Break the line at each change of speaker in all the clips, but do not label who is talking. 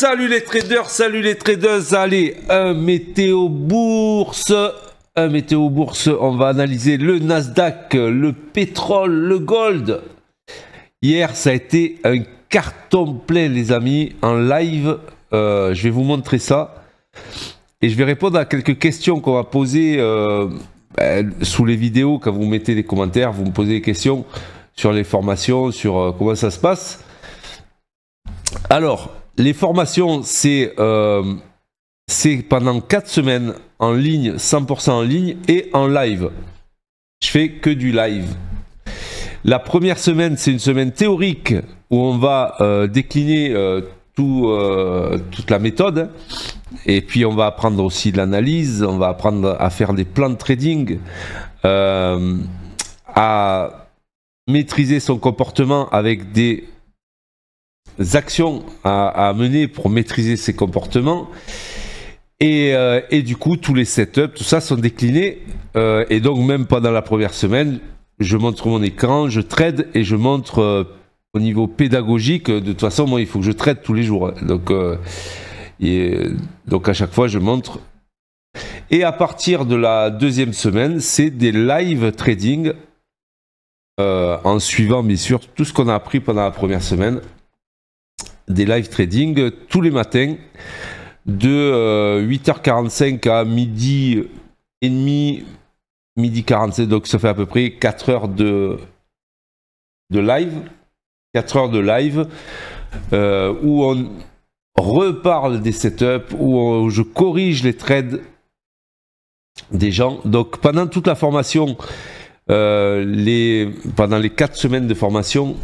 Salut les traders, salut les traders. Allez, un météo bourse. On va analyser le Nasdaq, le pétrole, le gold. Hier, ça a été un carton plein, les amis, en live. Je vais vous montrer ça. Et je vais répondre à quelques questions qu'on va poser sous les vidéos. Quand vous mettez des commentaires, vous me posez des questions sur les formations, sur comment ça se passe. Alors, les formations, c'est pendant 4 semaines en ligne, 100% en ligne et en live. Je fais que du live. La première semaine, c'est une semaine théorique où on va décliner toute la méthode. Et puis, on va apprendre aussi de l'analyse, on va apprendre à faire des plans de trading, à maîtriser son comportement avec des actions à mener pour maîtriser ses comportements. Et du coup, tous les setups, tout ça sont déclinés. Et donc, même pendant la première semaine, je montre mon écran, je trade et je montre au niveau pédagogique. De toute façon, moi, il faut que je trade tous les jours. Donc à chaque fois, je montre. Et à partir de la deuxième semaine, c'est des live trading en suivant, bien sûr, tout ce qu'on a appris pendant la première semaine. Des live trading tous les matins de 8h45 à midi et demi, midi 45, donc ça fait à peu près 4 heures de live, 4 heures de live où on reparle des setups, où je corrige les trades des gens. Donc pendant toute la formation, pendant les 4 semaines de formation,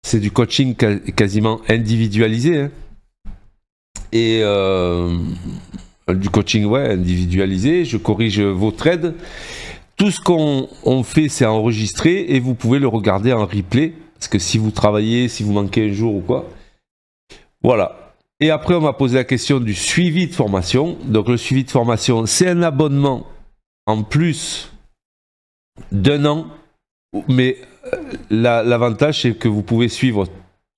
c'est du coaching quasiment individualisé, hein. Et du coaching individualisé, je corrige vos trades. Tout ce qu'on fait, c'est enregistré et vous pouvez le regarder en replay. Parce que si vous travaillez, si vous manquez un jour ou quoi. Voilà. Et après, on m'a posé la question du suivi de formation. Donc le suivi de formation, c'est un abonnement en plus d'1 an. Mais l'avantage, c'est que vous pouvez suivre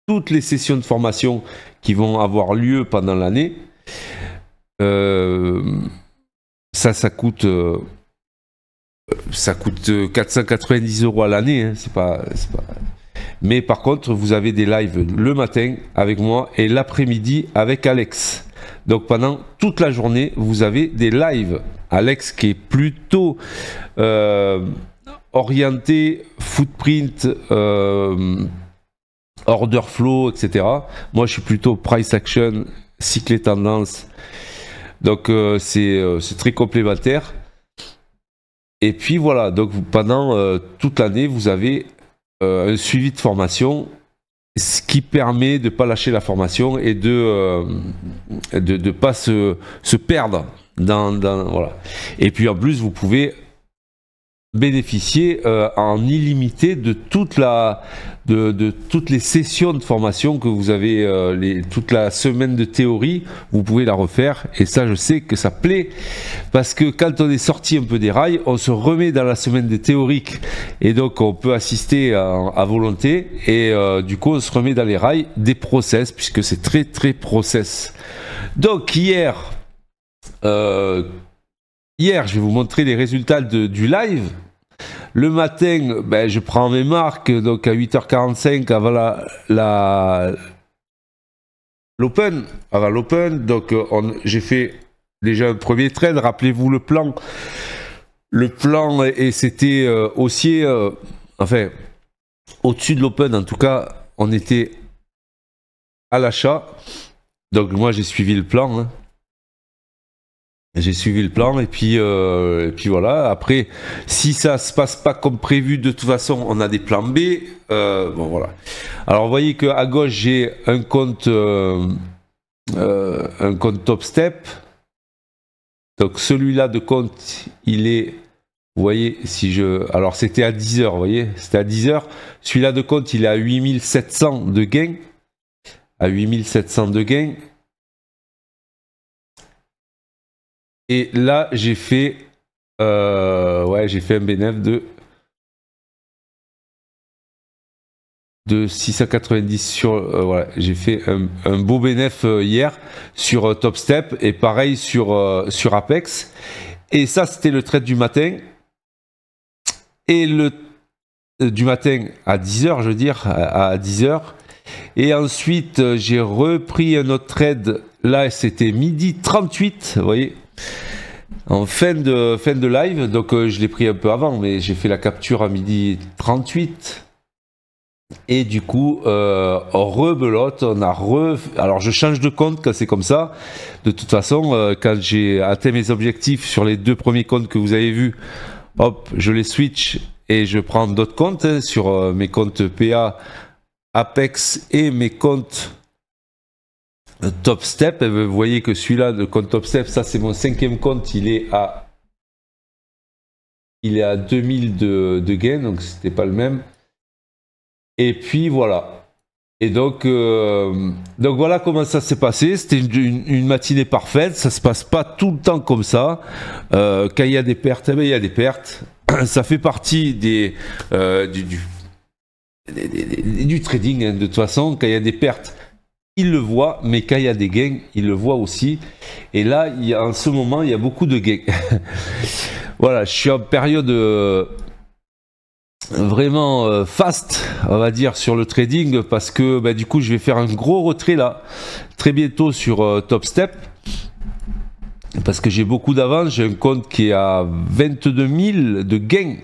toutes les sessions de formation qui vont avoir lieu pendant l'année. Ça coûte 490 € à l'année. Hein, c'est pas... Mais par contre, vous avez des lives le matin avec moi et l'après-midi avec Alex. Donc pendant toute la journée, vous avez des lives. Alex qui est plutôt orienté footprint, order flow, etc. Moi, je suis plutôt price action, cycle et tendance. Donc, c'est très complémentaire. Et puis, voilà. Donc, pendant toute l'année, vous avez un suivi de formation, ce qui permet de ne pas lâcher la formation et de ne pas se perdre voilà. Et puis, en plus, vous pouvez bénéficier en illimité de toutes les sessions de formation que vous avez, toute la semaine de théorie, vous pouvez la refaire. Et ça, je sais que ça plaît, parce que quand on est sorti un peu des rails, on se remet dans la semaine des théoriques, et donc on peut assister à volonté, et du coup on se remet dans les rails des process, puisque c'est très très process. Donc hier, je vais vous montrer les résultats du live. Le matin, je prends mes marques, donc à 8h45 avant l'open. Avant l'open, donc j'ai fait déjà un premier trade. Rappelez-vous le plan. Le plan, et c'était haussier, enfin, au-dessus de l'open, en tout cas, on était à l'achat. Donc moi, j'ai suivi le plan, hein. J'ai suivi le plan et puis voilà. Après, si ça se passe pas comme prévu, de toute façon, on a des plans B. Bon voilà. Alors, vous voyez que à gauche, j'ai un compte top step. Donc celui-là de compte, il est, vous voyez, alors c'était à 10 h, vous voyez, c'était à 10 h. Celui-là de compte, il est à 8700 de gain. À 8700 de gain. Et là, j'ai fait un bénéfice de de 690 sur... voilà, j'ai fait un beau bénéf hier sur Top Step et pareil sur Apex. Et ça, c'était le trade du matin. Et le du matin à 10h, je veux dire, à 10h. Et ensuite, j'ai repris un autre trade. Là, c'était midi 38, vous voyez, en fin de live. Donc, je l'ai pris un peu avant, mais j'ai fait la capture à midi 38. Et du coup, rebelote, alors je change de compte quand c'est comme ça. De toute façon, quand j'ai atteint mes objectifs sur les 2 premiers comptes que vous avez vus, hop, je les switch et je prends d'autres comptes sur mes comptes PA, Apex et mes comptes Top Step. Et vous voyez que celui-là, le compte Top Step, ça c'est mon 5e compte, il est à 2000 de gain, donc c'était pas le même. Et puis voilà. Et donc voilà comment ça s'est passé. C'était une matinée parfaite. Ça se passe pas tout le temps comme ça. Quand il y a des pertes, eh bien, il y a des pertes. Ça fait partie du trading, hein. De toute façon, quand il y a des pertes, il le voit, mais quand il y a des gains, il le voit aussi. Et là, en ce moment, il y a beaucoup de gains. Voilà, je suis en période vraiment fast, on va dire, sur le trading, parce que bah, du coup je vais faire un gros retrait là très bientôt sur Top Step, parce que j'ai beaucoup d'avance. J'ai un compte qui est à 22 000 de gains,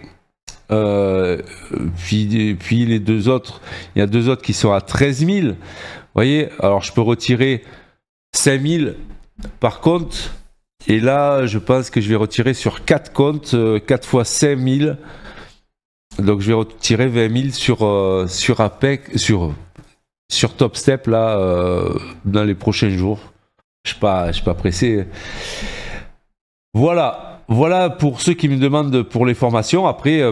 puis les deux autres, il y a 2 autres qui sont à 13 000, vous voyez. Alors je peux retirer 5 000 par compte, et là je pense que je vais retirer sur 4 comptes, 4 fois 5 000. Donc je vais retirer 20 000 sur Apex, sur Top Step là, dans les prochains jours. Je suis pas pressé. Voilà pour ceux qui me demandent pour les formations. Après,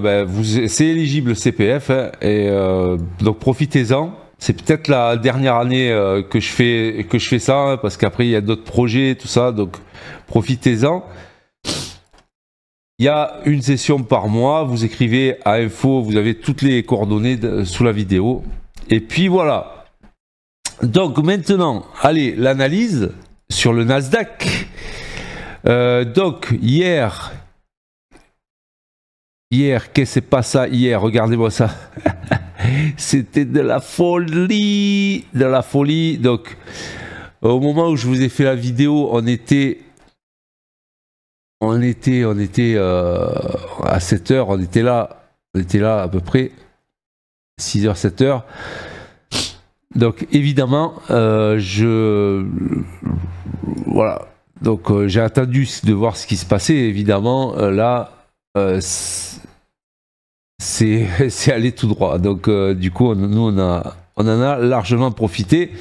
c'est éligible CPF, hein, et donc profitez-en. C'est peut-être la dernière année que je fais ça, hein, parce qu'après il y a d'autres projets, tout ça. Donc profitez-en. Il y a une session par mois, vous écrivez à info, vous avez toutes les coordonnées sous la vidéo. Et puis voilà. Donc maintenant, allez, l'analyse sur le Nasdaq. Donc hier, qu'est-ce que c'est pas ça hier? Regardez-moi ça. C'était de la folie. Donc au moment où je vous ai fait la vidéo, on était à 7h, on était là à peu près 6h, 7h. Donc évidemment, voilà. Donc j'ai attendu de voir ce qui se passait. Évidemment, là, c'est allé tout droit. Donc du coup, nous on en a largement profité.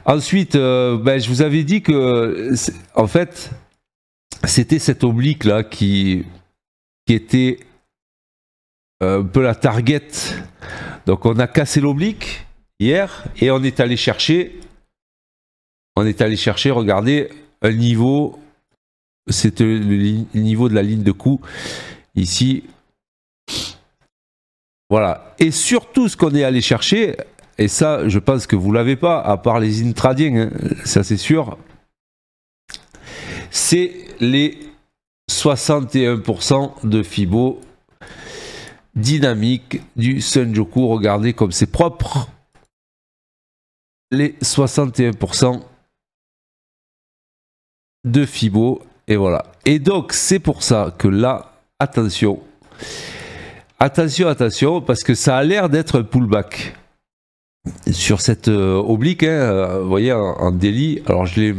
Ensuite, je vous avais dit que en fait, c'était cette oblique là qui était un peu la target. Donc on a cassé l'oblique hier et on est allé chercher, regardez, un niveau, c'est le niveau de la ligne de coup ici. Voilà. Et surtout ce qu'on est allé chercher, et ça je pense que vous l'avez pas, à part les intrading, hein, ça c'est sûr, c'est les 61% de Fibo dynamique du Senjoku. Regardez comme c'est propre. Les 61% de Fibo. Et voilà. Et donc c'est pour ça que là, attention, parce que ça a l'air d'être un pullback sur cette oblique, hein, vous voyez, en daily. Alors je l'ai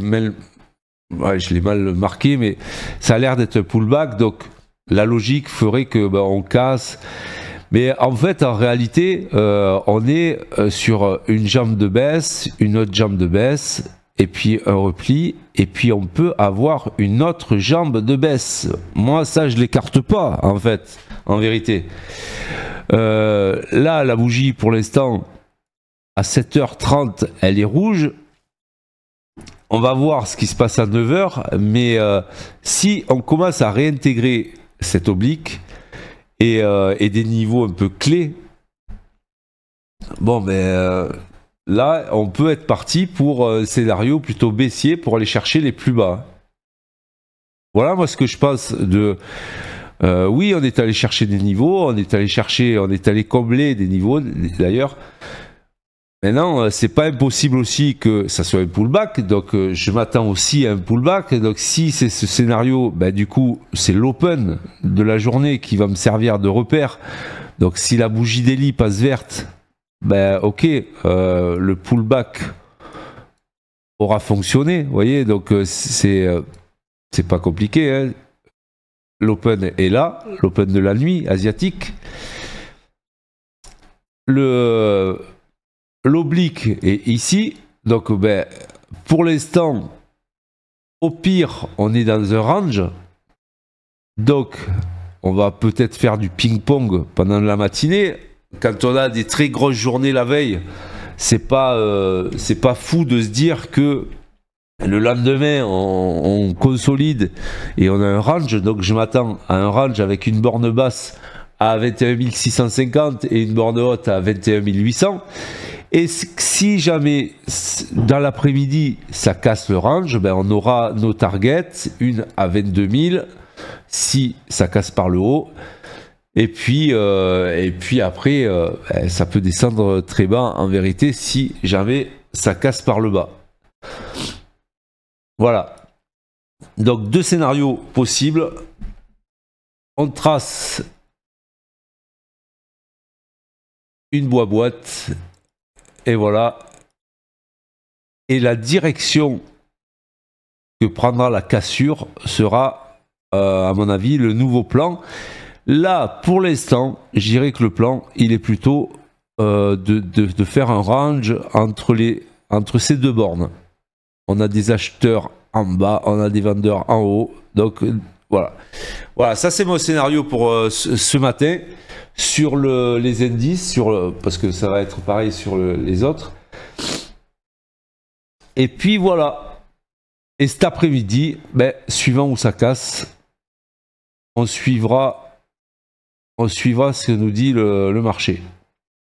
mal marqué, mais ça a l'air d'être un pullback, donc la logique ferait que on casse. Mais en fait, en réalité, on est sur une jambe de baisse, une autre jambe de baisse, et puis un repli, et puis on peut avoir une autre jambe de baisse. Moi, ça, je l'écarte pas, en fait, en vérité. Là, la bougie, pour l'instant, à 7h30, elle est rouge. On va voir ce qui se passe à 9h, mais si on commence à réintégrer cette oblique et des niveaux un peu clés, Bon, ben là, on peut être parti pour un scénario plutôt baissier pour aller chercher les plus bas. Voilà, moi, ce que je pense de. Oui, on est allé chercher des niveaux, on est allé combler des niveaux, d'ailleurs. Maintenant, c'est pas impossible aussi que ça soit un pullback, donc je m'attends aussi à un pullback. Donc si c'est ce scénario, ben, du coup, c'est l'open de la journée qui va me servir de repère. Donc si la bougie daily passe verte, ben ok, le pullback aura fonctionné, vous voyez, donc c'est pas compliqué, hein. L'open est là, l'open de la nuit asiatique. L'oblique est ici, donc ben, pour l'instant, au pire, on est dans un range, donc on va peut-être faire du ping-pong pendant la matinée. Quand on a des très grosses journées la veille, c'est pas fou de se dire que le lendemain, on consolide et on a un range, donc je m'attends à un range avec une borne basse à 21 650 et une borne haute à 21 800. Et si jamais dans l'après-midi ça casse le range, ben on aura nos targets, une à 22 000 si ça casse par le haut. Et puis après, ben, ça peut descendre très bas en vérité si jamais ça casse par le bas. Voilà. Donc deux scénarios possibles. On trace une boîte. Et voilà. Et la direction que prendra la cassure sera, à mon avis, le nouveau plan. Là, pour l'instant, je dirais que le plan, il est plutôt de faire un range entre ces deux bornes. On a des acheteurs en bas, on a des vendeurs en haut. Donc voilà. Voilà, ça c'est mon scénario pour ce matin sur les indices, parce que ça va être pareil sur les autres. Et puis voilà. Et cet après-midi, ben, suivant où ça casse, on suivra ce que nous dit le marché.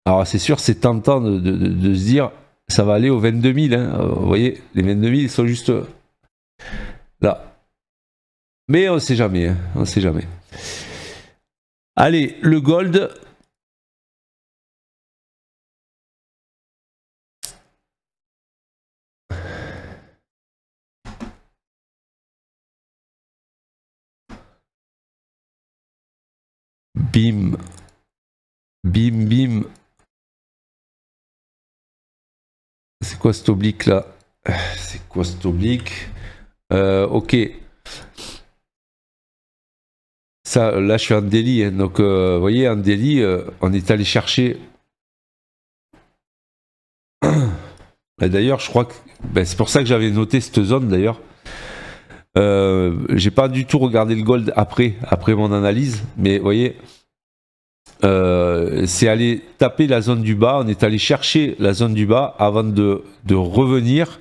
Alors c'est sûr, c'est tentant de se dire ça va aller aux 22 000. Hein. Vous voyez, les 22 000 sont juste là. Mais on ne sait jamais. Hein. On ne sait jamais. Allez, le gold. Bim. Bim, bim. C'est quoi cet oblique là? C'est quoi cet oblique? Ok. Ça, là je suis en daily, hein. Donc vous voyez, en daily, on est allé chercher. D'ailleurs, je crois que ben, c'est pour ça que j'avais noté cette zone d'ailleurs. J'ai pas du tout regardé le gold après mon analyse, mais vous voyez, c'est aller taper la zone du bas. On est allé chercher la zone du bas avant de revenir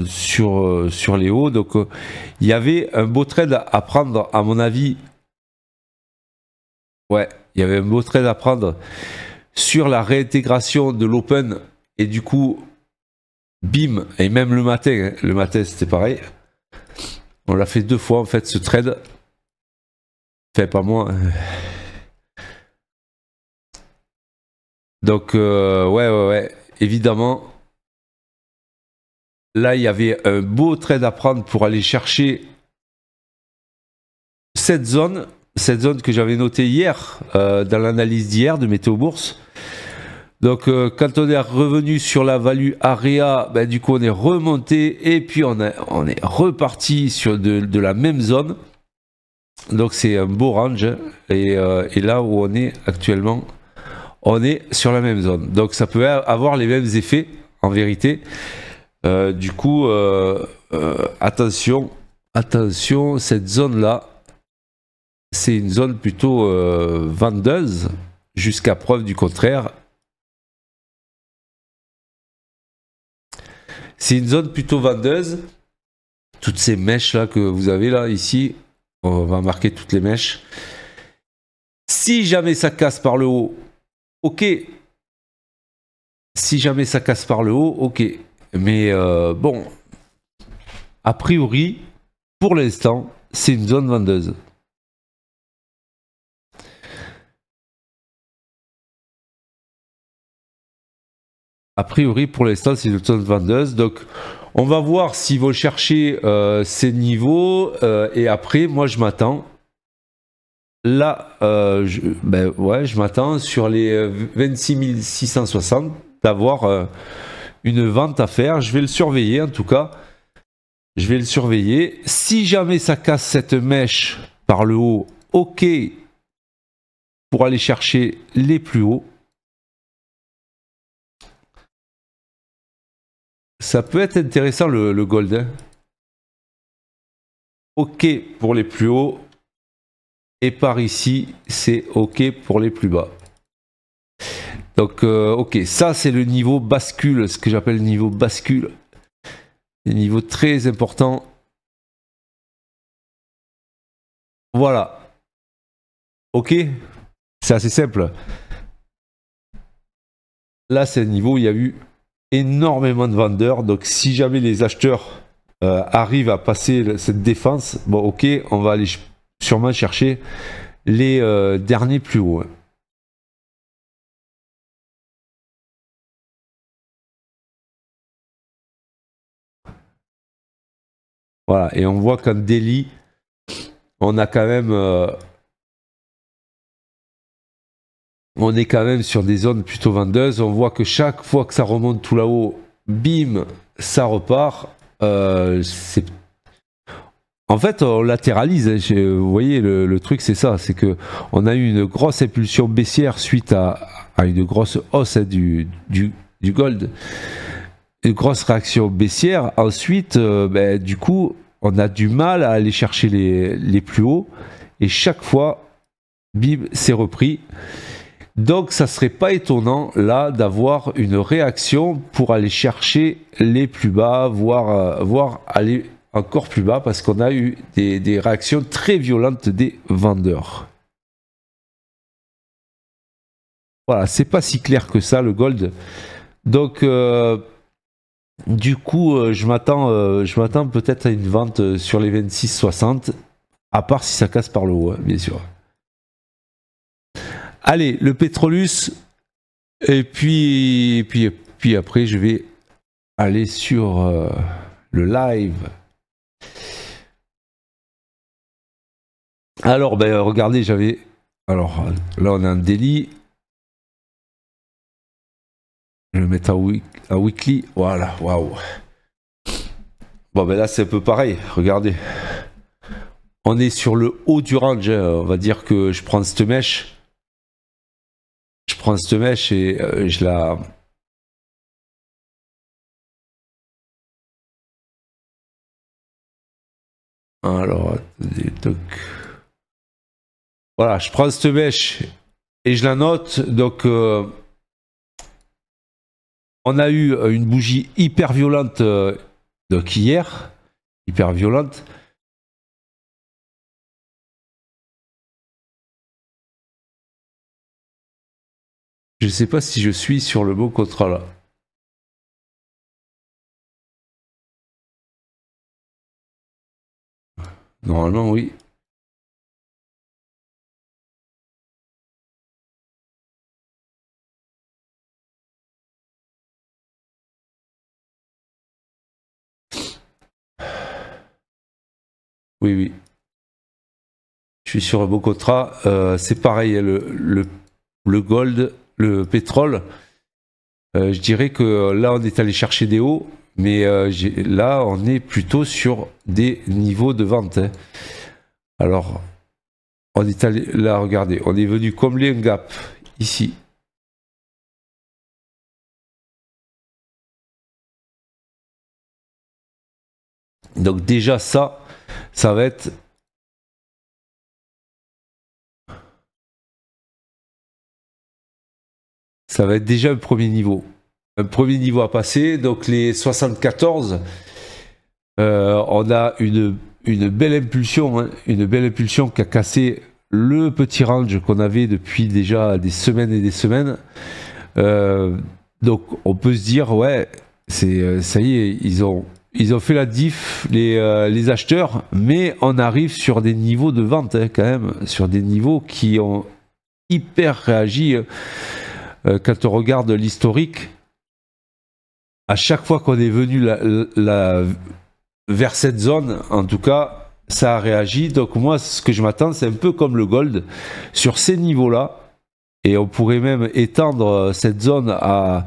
sur les hauts. Donc il y avait un beau trade à prendre, à mon avis. Ouais, il y avait un beau trade à prendre sur la réintégration de l'open. Et du coup, bim, et même le matin c'était pareil. On l'a fait deux fois en fait ce trade. Fait pas moi. Donc ouais, évidemment. Là, il y avait un beau trade à prendre pour aller chercher cette zone que j'avais notée hier dans l'analyse d'hier de Météo Bourse. Donc quand on est revenu sur la value area, ben, du coup on est remonté et puis on est reparti sur de la même zone. Donc c'est un beau range et là où on est actuellement, on est sur la même zone. Donc ça peut avoir les mêmes effets en vérité. Du coup, attention, cette zone-là, c'est une zone plutôt vendeuse, jusqu'à preuve du contraire. C'est une zone plutôt vendeuse. Toutes ces mèches-là que vous avez là, ici, on va marquer toutes les mèches. Si jamais ça casse par le haut, ok, si jamais ça casse par le haut, ok. Mais bon, a priori, pour l'instant, c'est une zone vendeuse. A priori, pour l'instant, c'est une zone vendeuse. Donc, on va voir s'ils vont chercher ces niveaux. Et après, moi, je m'attends. Là, je m'attends sur les 26 660 d'avoir une vente à faire. Je vais le surveiller, en tout cas. Je vais le surveiller. Si jamais ça casse cette mèche par le haut, ok, pour aller chercher les plus hauts. Ça peut être intéressant le gold. Hein. Ok pour les plus hauts. Et par ici, c'est ok pour les plus bas. Donc, ok, ça c'est le niveau bascule, ce que j'appelle le niveau bascule. Un niveau très important. Voilà. Ok, c'est assez simple. Là, c'est un niveau où il y a eu énormément de vendeurs. Donc, si jamais les acheteurs arrivent à passer cette défense, bon, ok, on va aller sûrement chercher les derniers plus hauts. Hein. Voilà, et on voit qu'en daily, on a quand même... on est quand même sur des zones plutôt vendeuses. On voit que chaque fois que ça remonte tout là-haut, bim, ça repart. En fait, on latéralise. Vous voyez, le truc, c'est ça. C'est que on a eu une grosse impulsion baissière suite à une grosse hausse du gold. Une grosse réaction baissière. Ensuite, du coup, on a du mal à aller chercher les plus hauts. Et chaque fois, bim, c'est repris. Donc, ça serait pas étonnant, là, d'avoir une réaction pour aller chercher les plus bas, voire aller encore plus bas, parce qu'on a eu des réactions très violentes des vendeurs. Voilà, c'est pas si clair que ça, le gold. Donc, du coup, je m'attends peut-être à une vente sur les 26,60, à part si ça casse par le haut, hein, bien sûr. Allez, le Petrolus, et puis après, je vais aller sur le live. Alors, regardez, j'avais... Alors, là, on a un daily. Je vais mettre un weekly. Voilà, waouh. Bon, là, c'est un peu pareil. Regardez. On est sur le haut du range. On va dire que je prends cette mèche. Je prends cette mèche et je la... Alors, attendez, donc... Voilà, je prends cette mèche et je la note. Donc, on a eu une bougie hyper violente donc hier. Hyper violente. Je ne sais pas si je suis sur le bon contrat là. Normalement, oui. Oui, oui. Je suis sur un beau contrat. C'est pareil, le gold, le pétrole. Je dirais que là, on est allé chercher des hauts, mais là, on est plutôt sur des niveaux de vente. Hein. Alors, on est allé là, regardez, on est venu combler un gap ici. Donc déjà ça va être... Ça va être déjà un premier niveau. Un premier niveau à passer. Donc les 74, on a une belle impulsion. Hein, une belle impulsion qui a cassé le petit range qu'on avait depuis déjà des semaines et des semaines. Donc on peut se dire, ouais, ça y est, ils ont fait la diff, les acheteurs, mais on arrive sur des niveaux de vente, hein, quand même, sur des niveaux qui ont hyper réagi. Quand on regarde l'historique, à chaque fois qu'on est venu vers cette zone, en tout cas, ça a réagi. Donc moi, ce que je m'attends, c'est un peu comme le gold, sur ces niveaux-là, et on pourrait même étendre cette zone à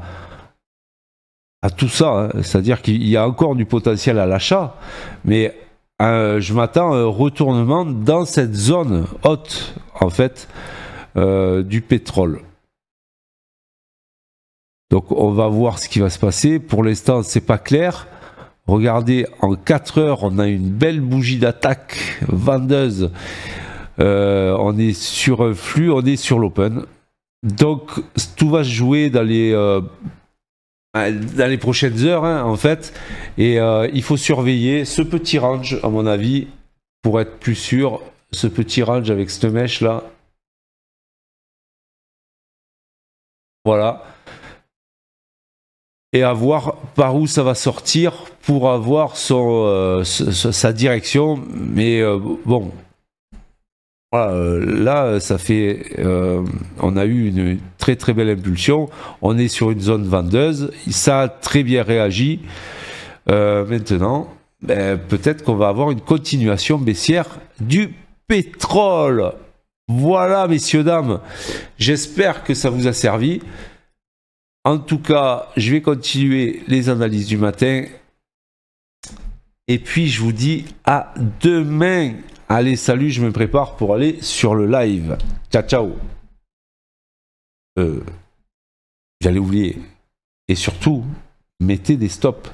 tout ça, hein. C'est-à-dire qu'il y a encore du potentiel à l'achat, mais je m'attends à un retournement dans cette zone haute, en fait, du pétrole. Donc on va voir ce qui va se passer. Pour l'instant, c'est pas clair. Regardez, en 4 heures, on a une belle bougie d'attaque vendeuse. On est sur un flux, on est sur l'open. Donc tout va se jouer dans les prochaines heures, hein, en fait. Et il faut surveiller ce petit range, à mon avis, pour être plus sûr. Ce petit range avec cette mèche là. Voilà. Et à voir par où ça va sortir pour avoir sa direction. Mais bon, voilà, là, ça fait, on a eu une très très belle impulsion. On est sur une zone vendeuse. Ça a très bien réagi. Maintenant, peut-être qu'on va avoir une continuation baissière du pétrole. Voilà, messieurs, dames. J'espère que ça vous a servi. En tout cas, je vais continuer les analyses du matin. Et puis, je vous dis à demain. Allez, salut, je me prépare pour aller sur le live. Ciao, ciao. J'allais oublier. Et surtout, mettez des stops.